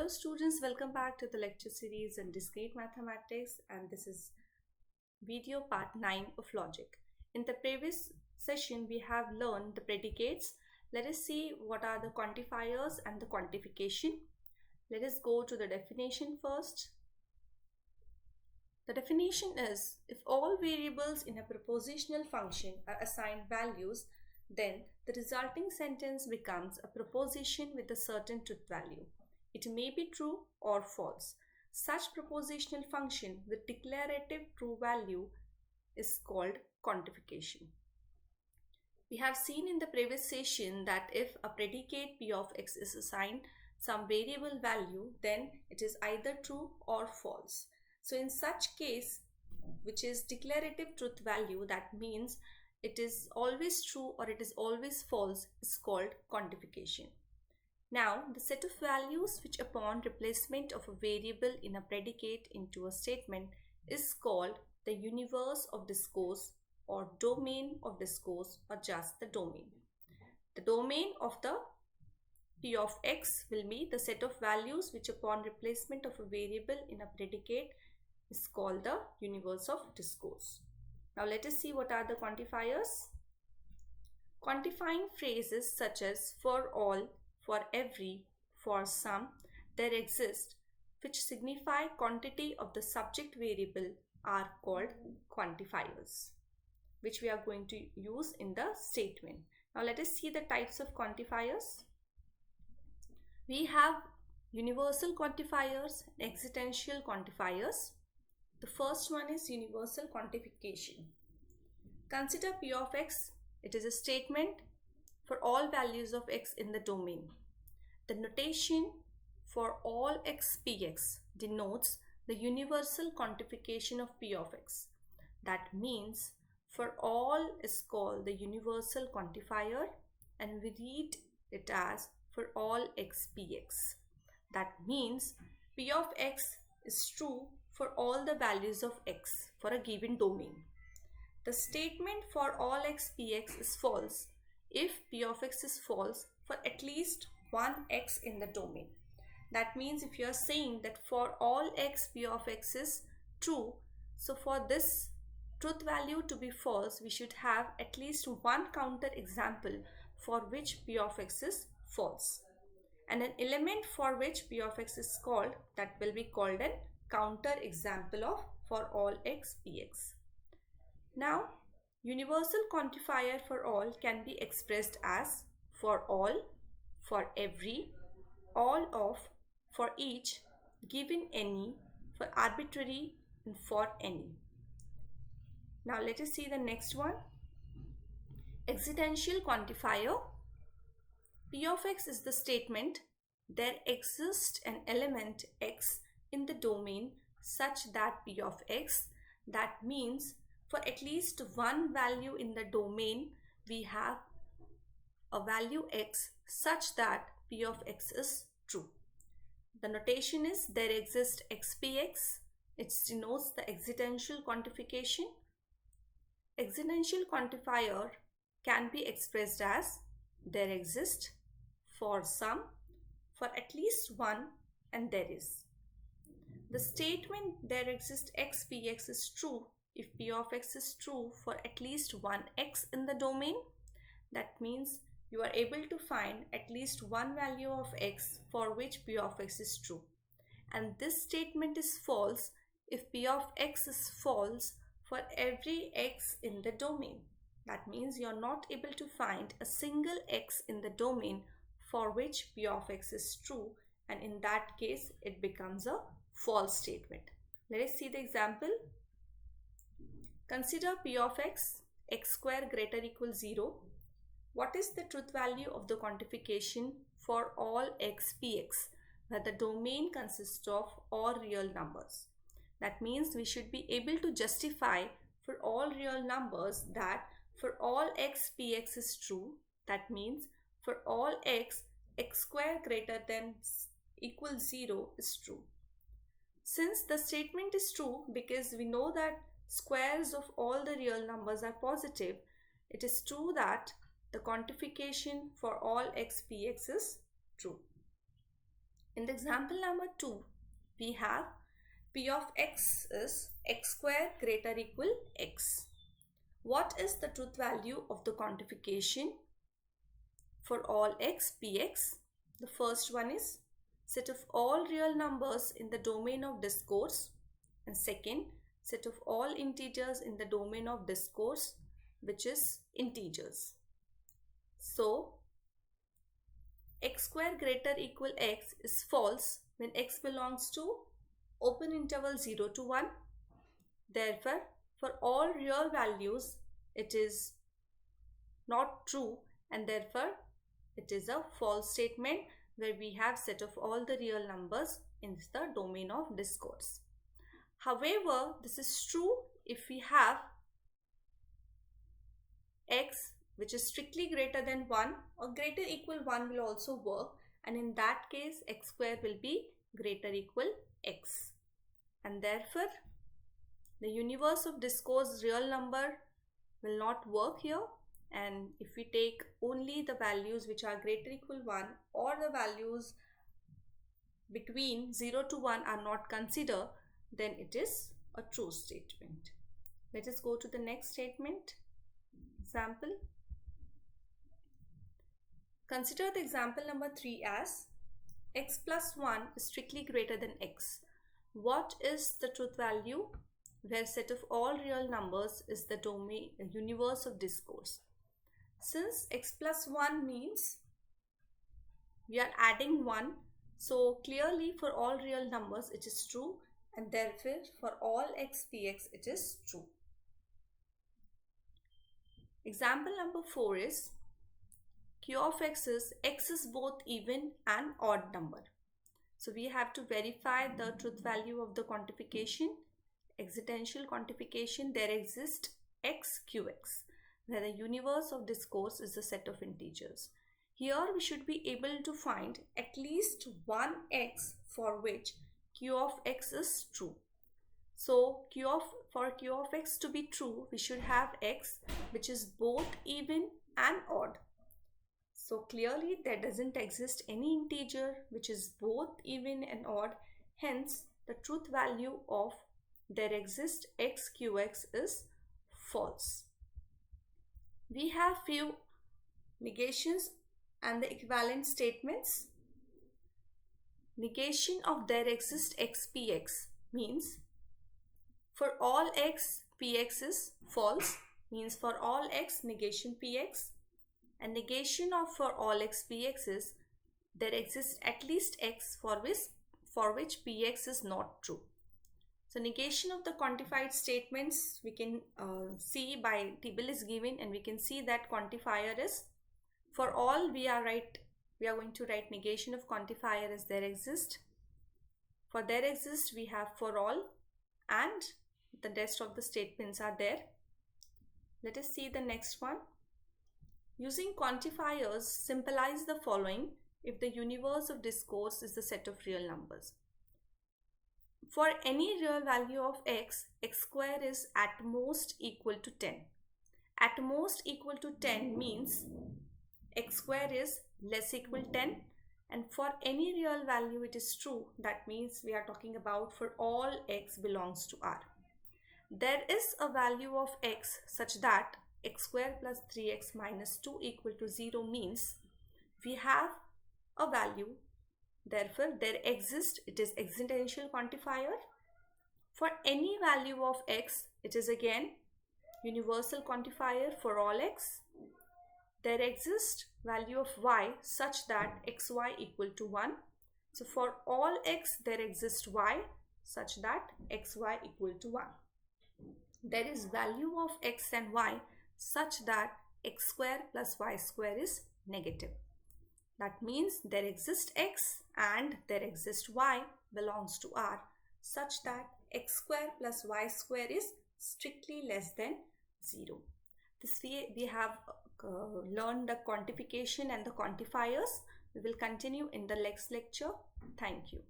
Hello students, welcome back to the lecture series on discrete mathematics, and this is video part 9 of logic. In the previous session we have learned the predicates. Let us see what are the quantifiers and the quantification. Let us go to the definition first. The definition is, if all variables in a propositional function are assigned values, then the resulting sentence becomes a proposition with a certain truth value. It may be true or false. Such propositional function with declarative true value is called quantification. We have seen in the previous session that if a predicate p of x is assigned some variable value, then it is either true or false. So in such case, which is declarative truth value, that means it is always true or it is always false, is called quantification. Now, the set of values which upon replacement of a variable in a predicate into a statement is called the universe of discourse or domain of discourse, or just the domain. The domain of the p of x will be the set of values which upon replacement of a variable in a predicate is called the universe of discourse. Now let us see what are the quantifiers. Quantifying phrases such as for all, for every, for some, there exist, which signify quantity of the subject variable, are called quantifiers, which we are going to use in the statement. Now let us see the types of quantifiers. We have universal quantifiers and existential quantifiers. The first one is universal quantification. Consider p of x. It is a statement for all values of x in the domain. The notation for all x px denotes the universal quantification of p of x. That means for all is called the universal quantifier, and we read it as for all x px. That means p of x is true for all the values of x for a given domain. The statement for all x px is false if p of x is false for at least one x in the domain. That means if you are saying that for all x p of x is true, so for this truth value to be false, we should have at least one counter example for which p of x is false, and an element for which p of x is called, that will be called an counter example of for all x px. Now, universal quantifier for all can be expressed as for all, for every, all of, for each, given any, for arbitrary, and for any. Now let us see the next one. Existential quantifier. P of x is the statement there exists an element x in the domain such that p of x, that means for at least one value in the domain we have a value x such that p of x is true. The notation is there exists x px. It denotes the existential quantification. Existential quantifier can be expressed as there exists for some, for at least one, and there is. The statement there exists x px is true if p of x is true for at least one x in the domain. That means you are able to find at least one value of x for which p of x is true. And this statement is false if p of x is false for every x in the domain. That means you are not able to find a single x in the domain for which p of x is true, and in that case it becomes a false statement. Let us see the example. Consider p of x, x square greater equal 0. What is the truth value of the quantification for all x px, where the domain consists of all real numbers? That means we should be able to justify for all real numbers that for all x px is true. That means for all x, x square greater than equal 0 is true. Since the statement is true because we know that squares of all the real numbers are positive, it is true that the quantification for all x px is true. In the example number 2, we have p of x is x square greater equal x. What is the truth value of the quantification for all x px? The first one is set of all real numbers in the domain of discourse, and second, set of all integers in the domain of discourse, which is integers. So x square greater equal x is false when x belongs to open interval 0 to 1. Therefore, for all real values, it is not true, and therefore it is a false statement where we have set of all the real numbers in the domain of discourse. However, this is true if we have x which is strictly greater than 1 or greater equal 1 will also work, and in that case x square will be greater equal x, and therefore the universe of discourse real number will not work here. And if we take only the values which are greater equal 1 or the values between 0 to 1 are not considered, then it is a true statement. Let us go to the next statement. Example. Consider the example number 3 as x plus 1 is strictly greater than x. What is the truth value where set of all real numbers is the domain universe of discourse? Since x plus 1 means we are adding 1, so clearly for all real numbers it is true, and therefore for all x px it is true. Example number 4 is q of x is both even and odd number. So we have to verify the truth value of the quantification. Existential quantification, there exists x qx, where the universe of discourse is a set of integers. Here we should be able to find at least one x for which q of x is true. So for q of x to be true, we should have x which is both even and odd. So clearly there doesn't exist any integer which is both even and odd. Hence the truth value of there exists x qx is false. We have few negations and the equivalent statements. Negation of there exists x px means for all x px is false, means for all x negation px, and negation of for all x px is there exists at least x for which px is not true. So negation of the quantified statements we can see by table is given, and we can see that quantifier is for all we are going to write negation of quantifier as there exist. For there exist we have for all, and the rest of the statements are there. Let us see the next one. Using quantifiers, symbolize the following if the universe of discourse is the set of real numbers. For any real value of x, x square is at most equal to 10. At most equal to 10 means x square is less equal 10, and for any real value it is true. That means we are talking about for all x belongs to R. There is a value of x such that x square plus 3x minus 2 equal to 0 means we have a value. Therefore, there exists, it is existential quantifier. For any value of x, it is again universal quantifier for all x. There exists value of y such that xy equal to 1. So for all x, there exists y such that xy equal to 1. There is value of x and y such that x square plus y square is negative. That means there exists x and there exists y belongs to R such that x square plus y square is strictly less than 0. This way we have learned the quantification and the quantifiers. We will continue in the next lecture. Thank you.